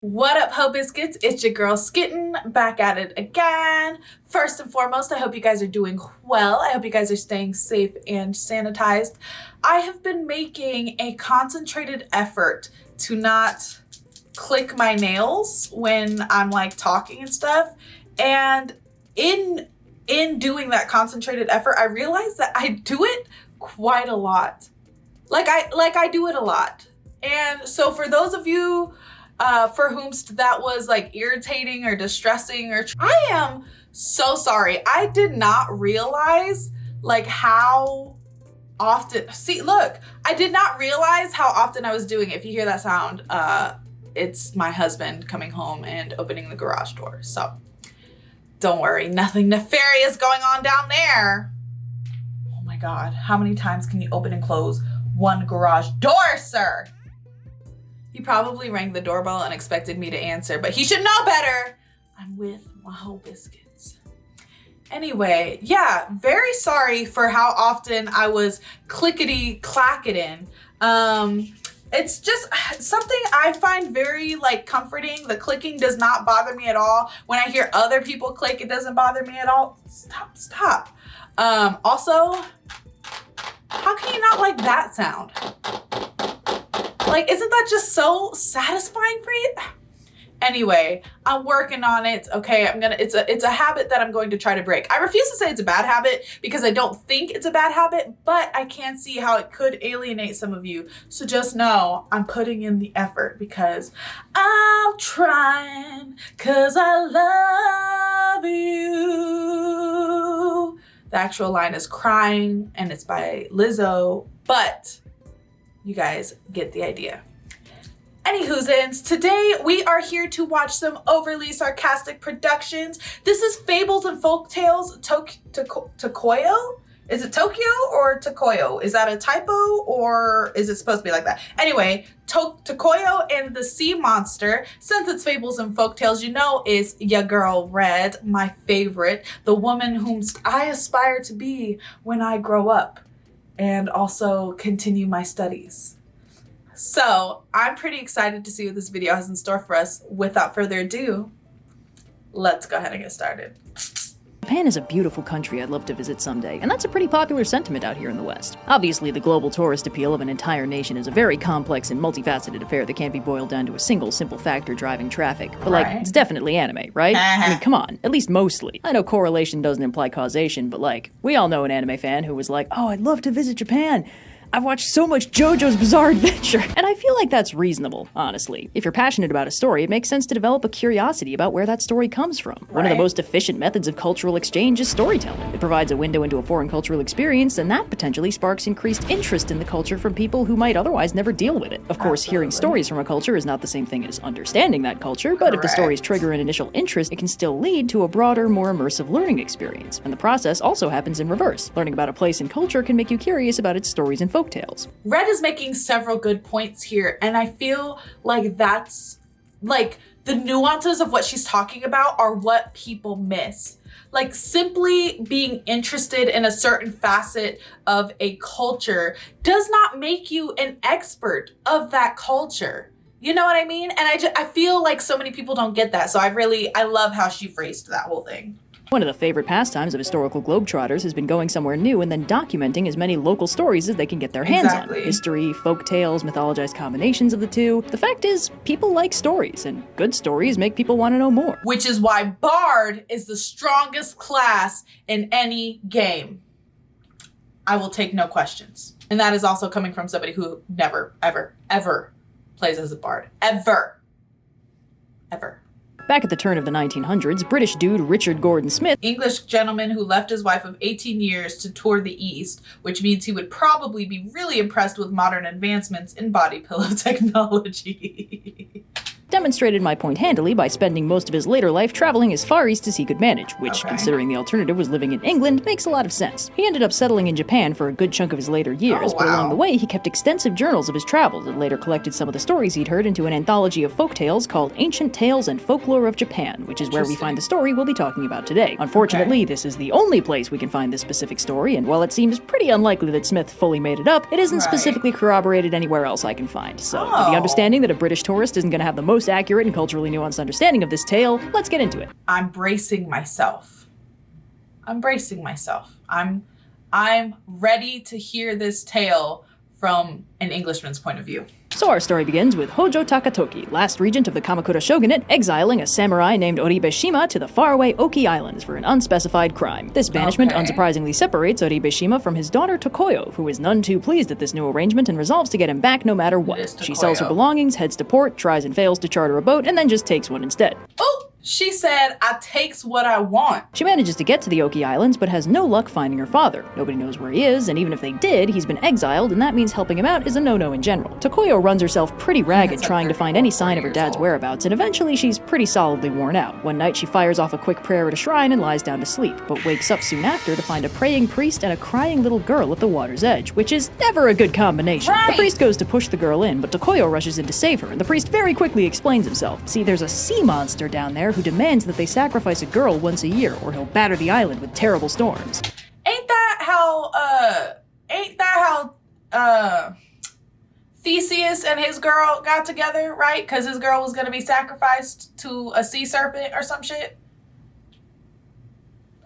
What up, Ho Biscuits? It's your girl Skitten, back at it again. First and foremost, I hope you guys are doing well. I hope you guys are staying safe and sanitized. I have been making a concentrated effort to not click my nails when I'm like talking and stuff. And in doing that concentrated effort, I realized that I do it quite a lot. Like I do it a lot. And so for those of you for whom that was like irritating or distressing, or I am so sorry. I did not realize like how often, I did not realize how often I was doing it. If you hear that sound, it's my husband coming home and opening the garage door. So don't worry, nothing nefarious going on down there. Oh my God, how many times can you open and close one garage door, sir? He probably rang the doorbell and expected me to answer, but he should know better. I'm with my Ho Biscuits. Anyway, yeah, very sorry for how often I was clickety-clacketing. It's just something I find very like comforting. The clicking does not bother me at all. When I hear other people click, it doesn't bother me at all. Stop. Also, how can you not like that sound? Like, isn't that just so satisfying for you? Anyway, I'm working on it. Okay, it's a habit that I'm going to try to break. I refuse to say it's a bad habit because I don't think it's a bad habit, but I can see how it could alienate some of you. So just know I'm putting in the effort because I'm trying, cause I love you. The actual line is Crying and it's by Lizzo, but you guys get the idea. Anywhoozins, today we are here to watch some overly sarcastic productions. This is Fables and Folktales Tokoyo? Is it Tokyo or Tokoyo? Is that a typo or is it supposed to be like that? Anyway, Tokoyo and the Sea Monster, since it's Fables and Folktales, you know is ya girl Red, my favorite, the woman whom I aspire to be when I grow up and also continue my studies. So I'm pretty excited to see what this video has in store for us. Without further ado, let's go ahead and get started. Japan is a beautiful country I'd love to visit someday, and that's a pretty popular sentiment out here in the West. Obviously, the global tourist appeal of an entire nation is a very complex and multifaceted affair that can't be boiled down to a single simple factor driving traffic. But it's definitely anime, right? I mean, come on, at least mostly. I know correlation doesn't imply causation, but we all know an anime fan who was like, oh, I'd love to visit Japan. I've watched so much JoJo's Bizarre Adventure. And I feel like that's reasonable, honestly. If you're passionate about a story, it makes sense to develop a curiosity about where that story comes from. One of the most efficient methods of cultural exchange is storytelling. It provides a window into a foreign cultural experience, and that potentially sparks increased interest in the culture from people who might otherwise never deal with it. Of course, hearing stories from a culture is not the same thing as understanding that culture, but if the stories trigger an initial interest, it can still lead to a broader, more immersive learning experience. And the process also happens in reverse. Learning about a place and culture can make you curious about its stories and folktales. Red is making several good points here, and I feel like that's like the nuances of what she's talking about are what people miss. Like simply being interested in a certain facet of a culture does not make you an expert of that culture. You know what I mean? And I feel like so many people don't get that. So I love how she phrased that whole thing. One of the favorite pastimes of historical globetrotters has been going somewhere new and then documenting as many local stories as they can get their hands on. History, folk tales, mythologized combinations of the two. The fact is, people like stories, and good stories make people want to know more. Which is why Bard is the strongest class in any game. I will take no questions. And that is also coming from somebody who never, ever plays as a Bard. Ever. Back at the turn of the 1900s, British dude Richard Gordon Smith, English gentleman who left his wife of 18 years to tour the East, which means he would probably be really impressed with modern advancements in body pillow technology. demonstrated my point handily by spending most of his later life traveling as far east as he could manage, which, considering the alternative was living in England, makes a lot of sense. He ended up settling in Japan for a good chunk of his later years, but along the way he kept extensive journals of his travels and later collected some of the stories he'd heard into an anthology of folktales called Ancient Tales and Folklore of Japan, which is where we find the story we'll be talking about today. Unfortunately, this is the only place we can find this specific story, and while it seems pretty unlikely that Smith fully made it up, it isn't specifically corroborated anywhere else I can find. So, with the understanding that a British tourist isn't going to have the most most accurate and culturally nuanced understanding of this tale, let's get into it. I'm bracing myself. I'm bracing myself. I'm ready to hear this tale from an Englishman's point of view. So our story begins with Hojo Takatoki, last regent of the Kamakura shogunate, exiling a samurai named Oribeshima to the faraway Oki Islands for an unspecified crime. This banishment unsurprisingly separates Oribeshima from his daughter Tokoyo, who is none too pleased at this new arrangement and resolves to get him back no matter what. She sells her belongings, heads to port, tries and fails to charter a boat, and then just takes one instead. Oh! She said, I takes what I want. She manages to get to the Oki Islands, but has no luck finding her father. Nobody knows where he is, and even if they did, he's been exiled, and that means helping him out is a no-no in general. Tokoyo runs herself pretty ragged trying to find any sign of her dad's whereabouts, and eventually she's pretty solidly worn out. One night she fires off a quick prayer at a shrine and lies down to sleep, but wakes up soon after to find a praying priest and a crying little girl at the water's edge, which is never a good combination. The priest goes to push the girl in, but Tokoyo rushes in to save her, and the priest very quickly explains himself. See, there's a sea monster down there who demands that they sacrifice a girl once a year, or he'll batter the island with terrible storms. Ain't that how Theseus and his girl got together, right? Because his girl was gonna be sacrificed to a sea serpent or some shit.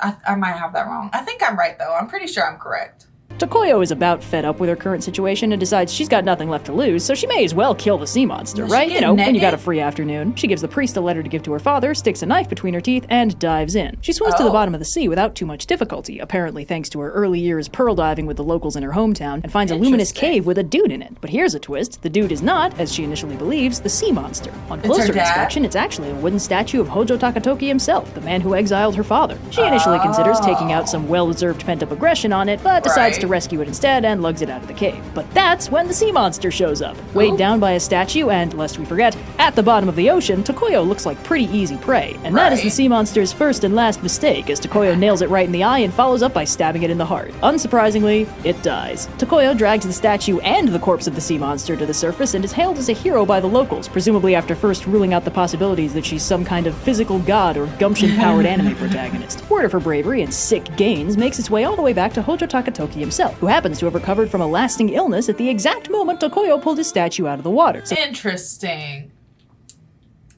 I might have that wrong. I think I'm right though. I'm pretty sure I'm correct. Tokoyo is about fed up with her current situation and decides she's got nothing left to lose, so she may as well kill the sea monster, right? You know, when you got a free afternoon. She gives the priest a letter to give to her father, sticks a knife between her teeth, and dives in. She swims to the bottom of the sea without too much difficulty, apparently thanks to her early years pearl diving with the locals in her hometown, and finds a luminous cave with a dude in it. But here's a twist. The dude is not, as she initially believes, the sea monster. On closer inspection, it's actually a wooden statue of Hojo Takatoki himself, the man who exiled her father. She initially considers taking out some well-deserved pent-up aggression on it, but decides to rescue it instead and lugs it out of the cave. But that's when the sea monster shows up. Weighed down by a statue and, lest we forget, at the bottom of the ocean, Tokoyo looks like pretty easy prey. And that is the sea monster's first and last mistake, as Tokoyo nails it right in the eye and follows up by stabbing it in the heart. Unsurprisingly, it dies. Tokoyo drags the statue and the corpse of the sea monster to the surface and is hailed as a hero by the locals, presumably after first ruling out the possibilities that she's some kind of physical god or gumption-powered anime protagonist. Word of her bravery and sick gains makes its way all the way back to Hojo Takatoki himself, who happens to have recovered from a lasting illness at the exact moment Tokoyo pulled his statue out of the water. Interesting.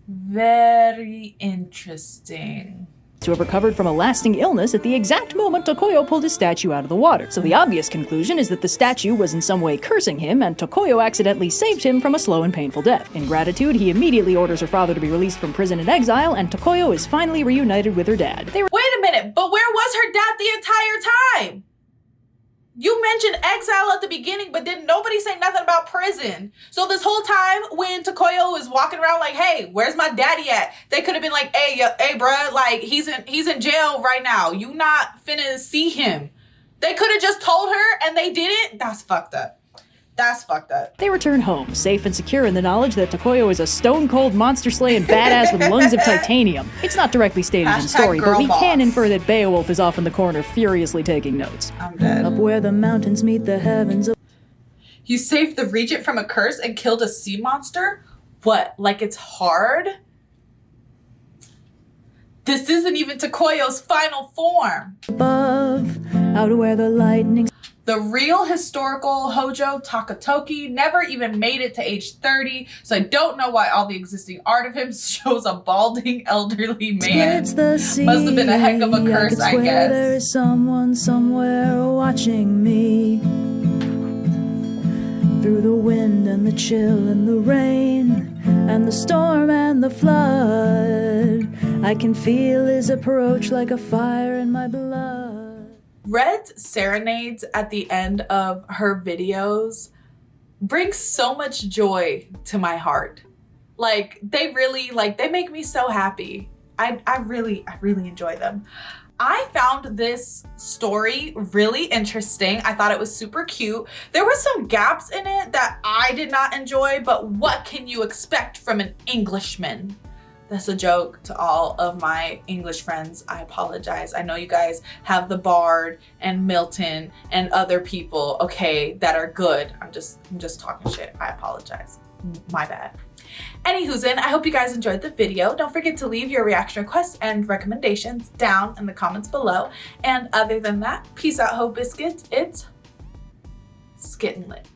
Very interesting. To have recovered from a lasting illness at the exact moment Tokoyo pulled his statue out of the water. So the obvious conclusion is that the statue was in some way cursing him, and Tokoyo accidentally saved him from a slow and painful death. In gratitude, he immediately orders her father to be released from prison and exile, and Tokoyo is finally reunited with her dad. Wait a minute, but where was her dad the entire time? You mentioned exile at the beginning, but didn't nobody say nothing about prison? So this whole time when Tokoyo was walking around like, hey, where's my daddy at? They could have been like, hey, bruh, like he's in jail right now. You not finna see him. They could have just told her and they didn't. That's fucked up. That's fucked up. They return home, safe and secure in the knowledge that Tokoyo is a stone-cold monster-slaying badass with lungs of titanium. It's not directly stated in story, but we can infer that Beowulf is off in the corner furiously taking notes. I'm dead. Up where the mountains meet the heavens. You saved the regent from a curse and killed a sea monster? What, like it's hard? This isn't even Tokoyo's final form. Above, out where the lightning... The real historical Hojo Takatoki never even made it to age 30, so I don't know why all the existing art of him shows a balding elderly man. Must have been a heck of a curse, I guess. There is someone somewhere watching me. Through the wind and the chill and the rain and the storm and the flood, I can feel his approach like a fire in my blood. Red's serenades at the end of her videos bring so much joy to my heart. Like they make me so happy. I really enjoy them. I found this story really interesting. I thought it was super cute. There were some gaps in it that I did not enjoy, but what can you expect from an Englishman? That's a joke to all of my English friends. I apologize. I know you guys have the Bard and Milton and other people, okay, that are good. I'm just talking shit. I apologize. My bad. Anywho's, I hope you guys enjoyed the video. Don't forget to leave your reaction requests and recommendations down in the comments below. And other than that, peace out, Ho Biscuits. It's Skittin' Lit.